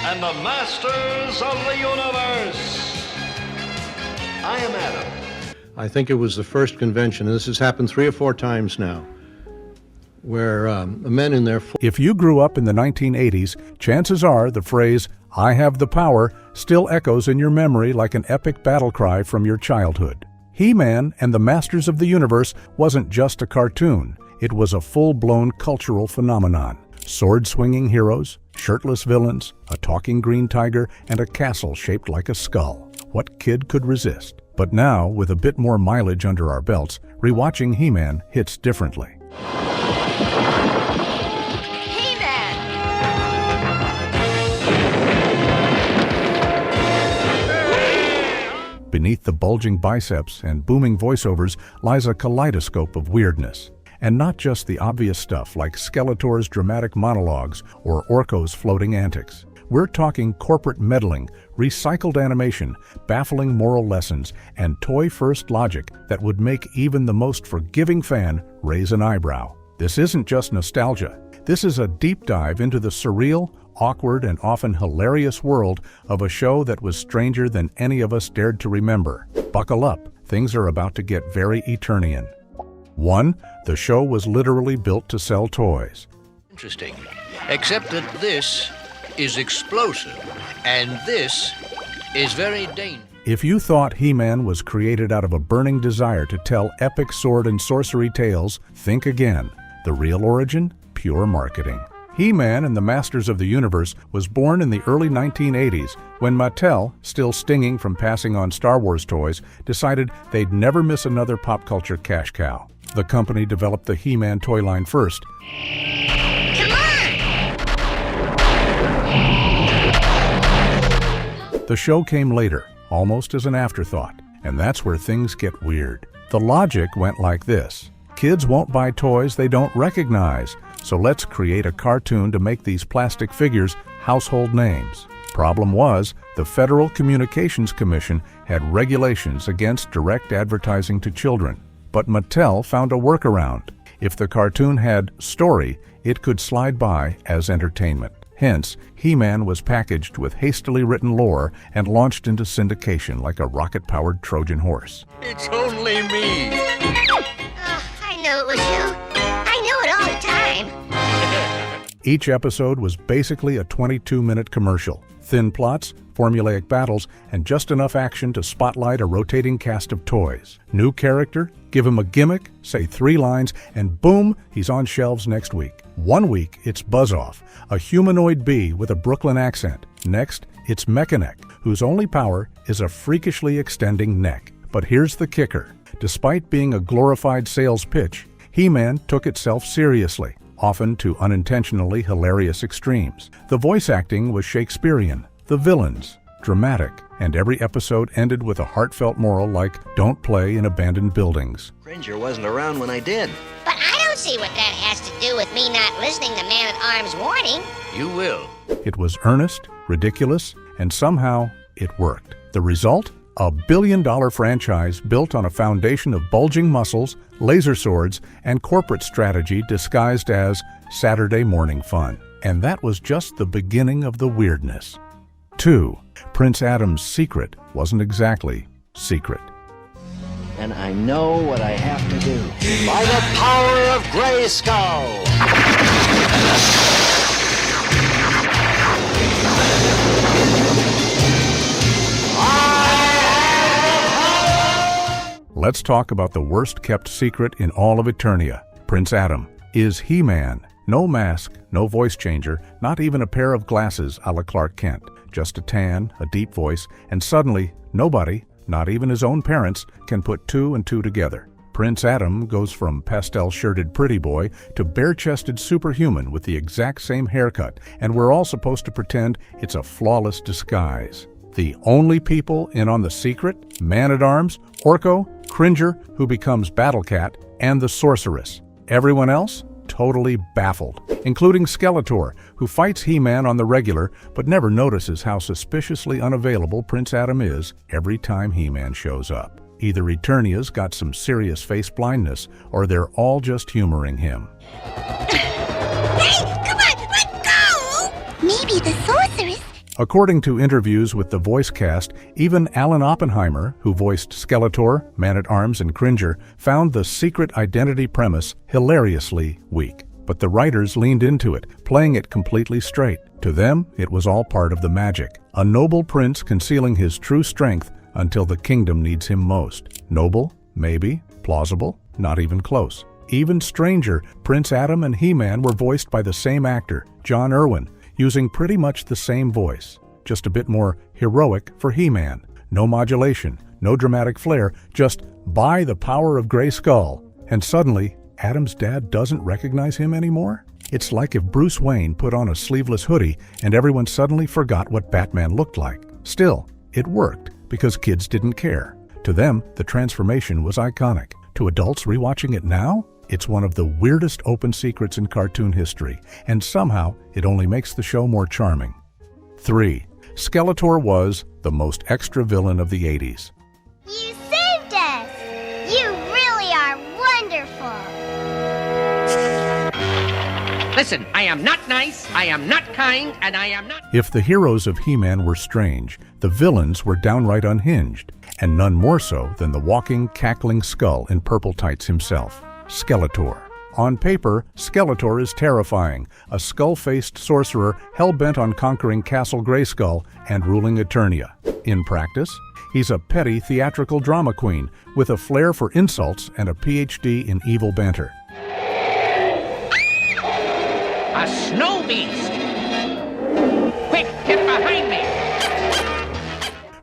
and the masters of the universe. I am Adam. I think it was the first convention, and this has happened 3 or 4 times now, where men in their... If you grew up in the 1980s, chances are the phrase, "I have the power," still echoes in your memory like an epic battle cry from your childhood. He-Man and the Masters of the Universe wasn't just a cartoon. It was a full-blown cultural phenomenon. Sword-swinging heroes, shirtless villains, a talking green tiger, and a castle shaped like a skull. What kid could resist? But now, with a bit more mileage under our belts, rewatching He-Man hits differently. Beneath the bulging biceps and booming voiceovers lies a kaleidoscope of weirdness. And not just the obvious stuff like Skeletor's dramatic monologues or Orko's floating antics. We're talking corporate meddling, recycled animation, baffling moral lessons, and toy-first logic that would make even the most forgiving fan raise an eyebrow. This isn't just nostalgia. This is a deep dive into the surreal, awkward, and often hilarious world of a show that was stranger than any of us dared to remember. Buckle up, things are about to get very Eternian. 1. The show was literally built to sell toys. Interesting, except that this is explosive, and this is very dangerous. If you thought He-Man was created out of a burning desire to tell epic sword and sorcery tales, think again. The real origin? Pure marketing. He-Man and the Masters of the Universe was born in the early 1980s when Mattel, still stinging from passing on Star Wars toys, decided they'd never miss another pop culture cash cow. The company developed the He-Man toy line first. Come on! The show came later, almost as an afterthought, and that's where things get weird. The logic went like this. Kids won't buy toys they don't recognize, so let's create a cartoon to make these plastic figures household names. Problem was, the Federal Communications Commission had regulations against direct advertising to children. But Mattel found a workaround. If the cartoon had story, it could slide by as entertainment. Hence, He-Man was packaged with hastily written lore and launched into syndication like a rocket-powered Trojan horse. It's only me. I knew it was you. I knew it all the time. Each episode was basically a 22-minute commercial. Thin plots, formulaic battles, and just enough action to spotlight a rotating cast of toys. New character, give him a gimmick, say 3 lines, and boom, he's on shelves next week. 1 week, it's Buzz-Off, a humanoid bee with a Brooklyn accent. Next, it's Mechanic, whose only power is a freakishly extending neck. But here's the kicker. Despite being a glorified sales pitch, He-Man took itself seriously, often to unintentionally hilarious extremes. The voice acting was Shakespearean, the villains dramatic, and every episode ended with a heartfelt moral like, don't play in abandoned buildings. Cringer wasn't around when I did. But I don't see what that has to do with me not listening to Man-at-Arms' warning. You will. It was earnest, ridiculous, and somehow it worked. The result? A billion-dollar franchise built on a foundation of bulging muscles, laser swords, and corporate strategy disguised as Saturday morning fun. And that was just the beginning of the weirdness. 2. Prince Adam's secret wasn't exactly secret. And I know what I have to do. By the power of Grayskull! Let's talk about the worst-kept secret in all of Eternia. Prince Adam is He-Man. No mask, no voice changer, not even a pair of glasses a la Clark Kent. Just a tan, a deep voice, and suddenly nobody, not even his own parents, can put 2 and 2 together. Prince Adam goes from pastel-shirted pretty boy to bare-chested superhuman with the exact same haircut, and we're all supposed to pretend it's a flawless disguise. The only people in on the secret? Man-at-Arms, Orko, Cringer, who becomes Battle Cat, and the Sorceress. Everyone else? Totally baffled, including Skeletor, who fights He-Man on the regular but never notices how suspiciously unavailable Prince Adam is every time He-Man shows up. Either Eternia's got some serious face blindness, or they're all just humoring him. Hey, come on, let go! Maybe the sorceress According to interviews with the voice cast, even Alan Oppenheimer, who voiced Skeletor, Man-at-Arms, and Cringer, found the secret identity premise hilariously weak. But the writers leaned into it, playing it completely straight. To them, it was all part of the magic. A noble prince concealing his true strength until the kingdom needs him most. Noble? Maybe. Plausible? Not even close. Even stranger, Prince Adam and He-Man were voiced by the same actor, John Irwin, using pretty much the same voice, just a bit more heroic for He-Man. No modulation, no dramatic flair, just by the power of Grayskull. And suddenly, Adam's dad doesn't recognize him anymore? It's like if Bruce Wayne put on a sleeveless hoodie and everyone suddenly forgot what Batman looked like. Still, it worked because kids didn't care. To them, the transformation was iconic. To adults rewatching it now, it's one of the weirdest open secrets in cartoon history, and somehow it only makes the show more charming. 3. Skeletor was the most extra villain of the 80s. You saved us! You really are wonderful! Listen, I am not nice, I am not kind, and I am not... If the heroes of He-Man were strange, the villains were downright unhinged, and none more so than the walking, cackling skull in purple tights himself, Skeletor. On paper, Skeletor is terrifying, a skull-faced sorcerer hell-bent on conquering Castle Grayskull and ruling Eternia. In practice, he's a petty theatrical drama queen with a flair for insults and a PhD in evil banter. A snow beast! Quick, get behind me!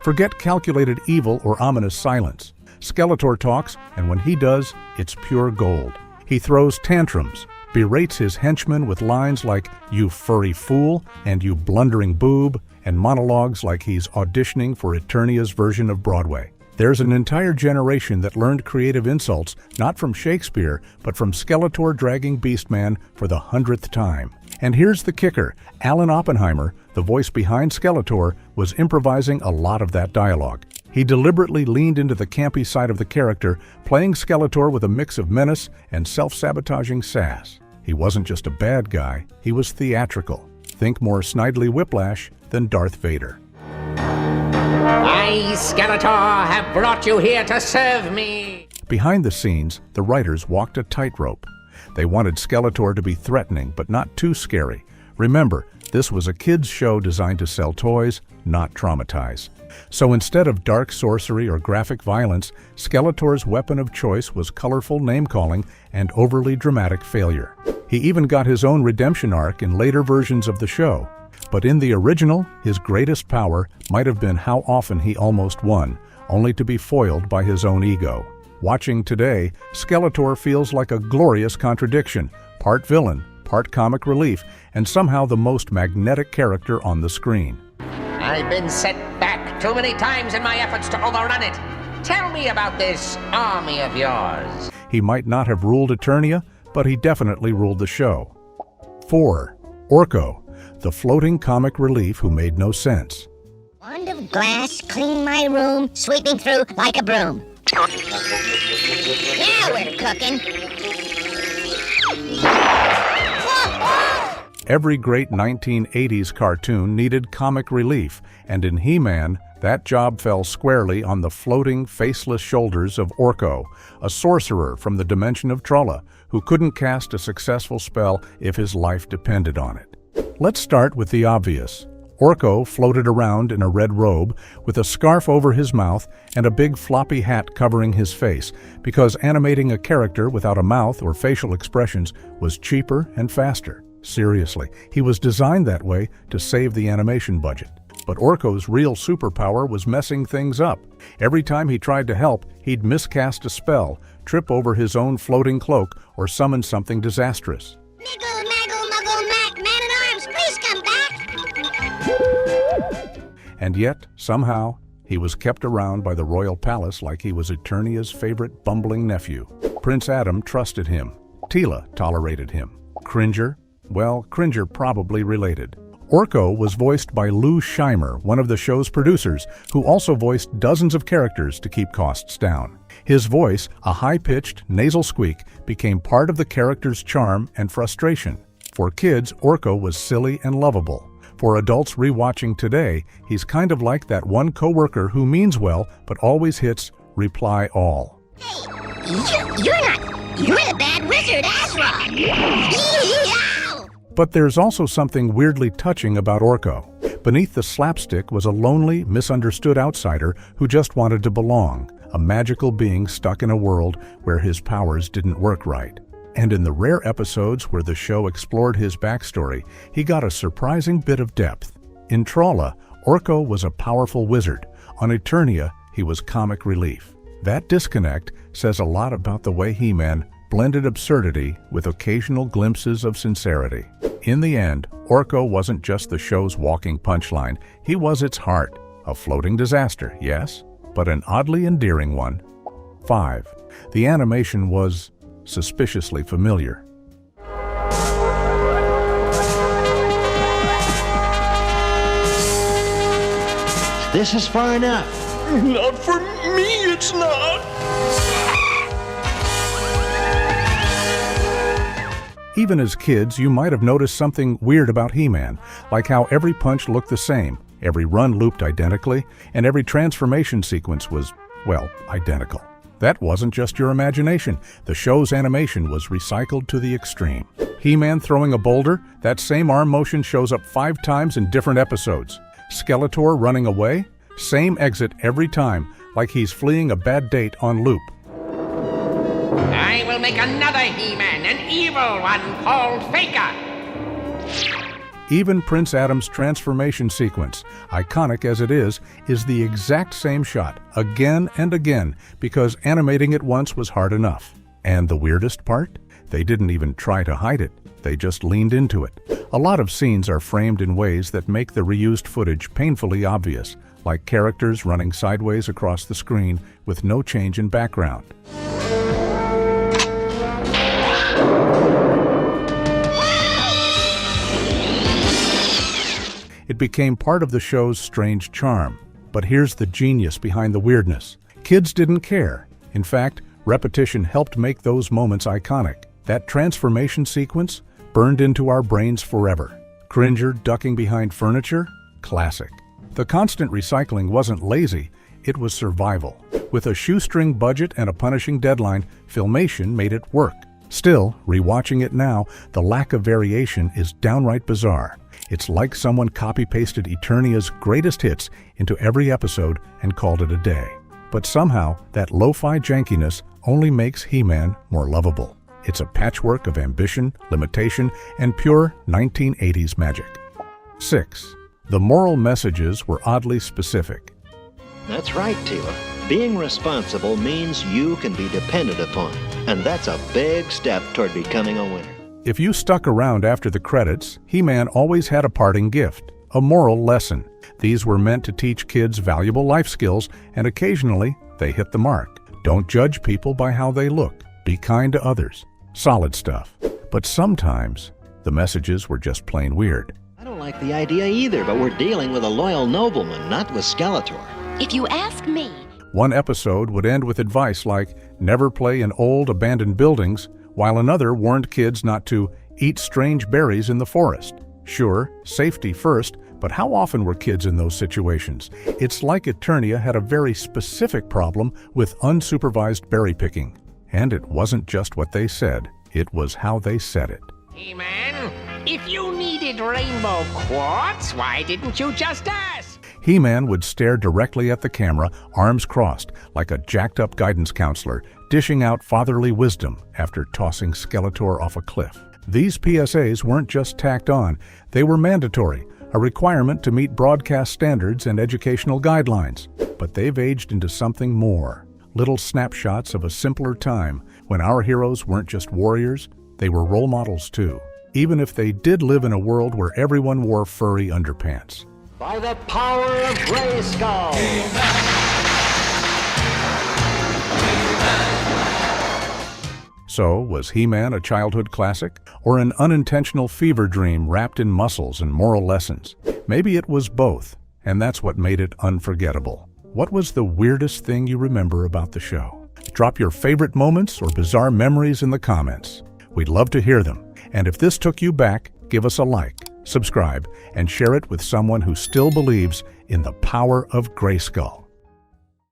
Forget calculated evil or ominous silence. Skeletor talks, and when he does, it's pure gold. He throws tantrums, berates his henchmen with lines like, "You furry fool," and "You blundering boob," and monologues like he's auditioning for Eternia's version of Broadway. There's an entire generation that learned creative insults not from Shakespeare, but from Skeletor dragging Beastman for the 100th time. And here's the kicker. Alan Oppenheimer, the voice behind Skeletor, was improvising a lot of that dialogue. He deliberately leaned into the campy side of the character, playing Skeletor with a mix of menace and self-sabotaging sass. He wasn't just a bad guy, he was theatrical. Think more Snidely Whiplash than Darth Vader. I, Skeletor, have brought you here to serve me. Behind the scenes, the writers walked a tightrope. They wanted Skeletor to be threatening, but not too scary. Remember, this was a kids' show designed to sell toys, not traumatize. So instead of dark sorcery or graphic violence, Skeletor's weapon of choice was colorful name-calling and overly dramatic failure. He even got his own redemption arc in later versions of the show. But in the original, his greatest power might have been how often he almost won, only to be foiled by his own ego. Watching today, Skeletor feels like a glorious contradiction, part villain, part comic relief, and somehow the most magnetic character on the screen. I've been set back too many times in my efforts to overrun it. Tell me about this army of yours. He might not have ruled Eternia, but he definitely ruled the show. 4. Orko, the floating comic relief who made no sense. Wand of glass, clean my room, sweeping through like a broom. Yeah, we're cooking. Every great 1980s cartoon needed comic relief, and in He-Man, that job fell squarely on the floating, faceless shoulders of Orko, a sorcerer from the dimension of Trolla, who couldn't cast a successful spell if his life depended on it. Let's start with the obvious. Orko floated around in a red robe with a scarf over his mouth and a big floppy hat covering his face, because animating a character without a mouth or facial expressions was cheaper and faster. Seriously, he was designed that way to save the animation budget. But Orko's real superpower was messing things up. Every time he tried to help, he'd miscast a spell, trip over his own floating cloak, or summon something disastrous. Niggle, naggle, muggle, mac, man-at-arms, please come back! And yet, somehow, he was kept around by the royal palace like he was Eternia's favorite bumbling nephew. Prince Adam trusted him. Teela tolerated him. Cringer? Well, Cringer probably related. Orko was voiced by Lou Scheimer, one of the show's producers, who also voiced dozens of characters to keep costs down. His voice, a high-pitched, nasal squeak, became part of the character's charm and frustration. For kids, Orko was silly and lovable. For adults rewatching today, he's kind of like that one coworker who means well but always hits reply all. Hey, you're the bad wizard, Azra. But there's also something weirdly touching about Orko. Beneath the slapstick was a lonely, misunderstood outsider who just wanted to belong, a magical being stuck in a world where his powers didn't work right. And in the rare episodes where the show explored his backstory, he got a surprising bit of depth. In Trolla, Orko was a powerful wizard. On Eternia, he was comic relief. That disconnect says a lot about the way He-Man blended absurdity with occasional glimpses of sincerity. In the end, Orko wasn't just the show's walking punchline, he was its heart. A floating disaster, yes, but an oddly endearing one. 5. The animation was suspiciously familiar. This is far enough. Not for me, it's not. Even as kids, you might have noticed something weird about He-Man, like how every punch looked the same, every run looped identically, and every transformation sequence was, well, identical. That wasn't just your imagination. The show's animation was recycled to the extreme. He-Man throwing a boulder, that same arm motion shows up 5 times in different episodes. Skeletor running away, same exit every time, like he's fleeing a bad date on loop. I will make another He-Man, an evil one called Faker. Even Prince Adam's transformation sequence, iconic as it is the exact same shot, again and again, because animating it once was hard enough. And the weirdest part? They didn't even try to hide it. They just leaned into it. A lot of scenes are framed in ways that make the reused footage painfully obvious, like characters running sideways across the screen with no change in background. It became part of the show's strange charm. But here's the genius behind the weirdness. Kids didn't care. In fact, repetition helped make those moments iconic. That transformation sequence burned into our brains forever. Cringer ducking behind furniture? Classic. The constant recycling wasn't lazy, it was survival. With a shoestring budget and a punishing deadline, Filmation made it work. Still, rewatching it now, the lack of variation is downright bizarre. It's like someone copy-pasted Eternia's greatest hits into every episode and called it a day. But somehow, that lo-fi jankiness only makes He-Man more lovable. It's a patchwork of ambition, limitation, and pure 1980s magic. 6. The moral messages were oddly specific. That's right, Tila. Being responsible means you can be depended upon, and that's a big step toward becoming a winner. If you stuck around after the credits, He-Man always had a parting gift, a moral lesson. These were meant to teach kids valuable life skills, and occasionally they hit the mark. Don't judge people by how they look. Be kind to others. Solid stuff. But sometimes, the messages were just plain weird. I don't like the idea either, but we're dealing with a loyal nobleman, not with Skeletor. If you ask me. One episode would end with advice like, never play in old, abandoned buildings, while another warned kids not to eat strange berries in the forest. Sure, safety first, but how often were kids in those situations? It's like Eternia had a very specific problem with unsupervised berry picking. And it wasn't just what they said, it was how they said it. He-Man, if you needed rainbow quartz, why didn't you just ask? He-Man would stare directly at the camera, arms crossed, like a jacked-up guidance counselor, dishing out fatherly wisdom after tossing Skeletor off a cliff. These PSAs weren't just tacked on, they were mandatory, a requirement to meet broadcast standards and educational guidelines. But they've aged into something more. Little snapshots of a simpler time when our heroes weren't just warriors, they were role models too, even if they did live in a world where everyone wore furry underpants. By the power of Grayskull! So, was He-Man a childhood classic, or an unintentional fever dream wrapped in muscles and moral lessons? Maybe it was both, and that's what made it unforgettable. What was the weirdest thing you remember about the show? Drop your favorite moments or bizarre memories in the comments. We'd love to hear them. And if this took you back, give us a like. subscribe, and share it with someone who still believes in the power of Grayskull.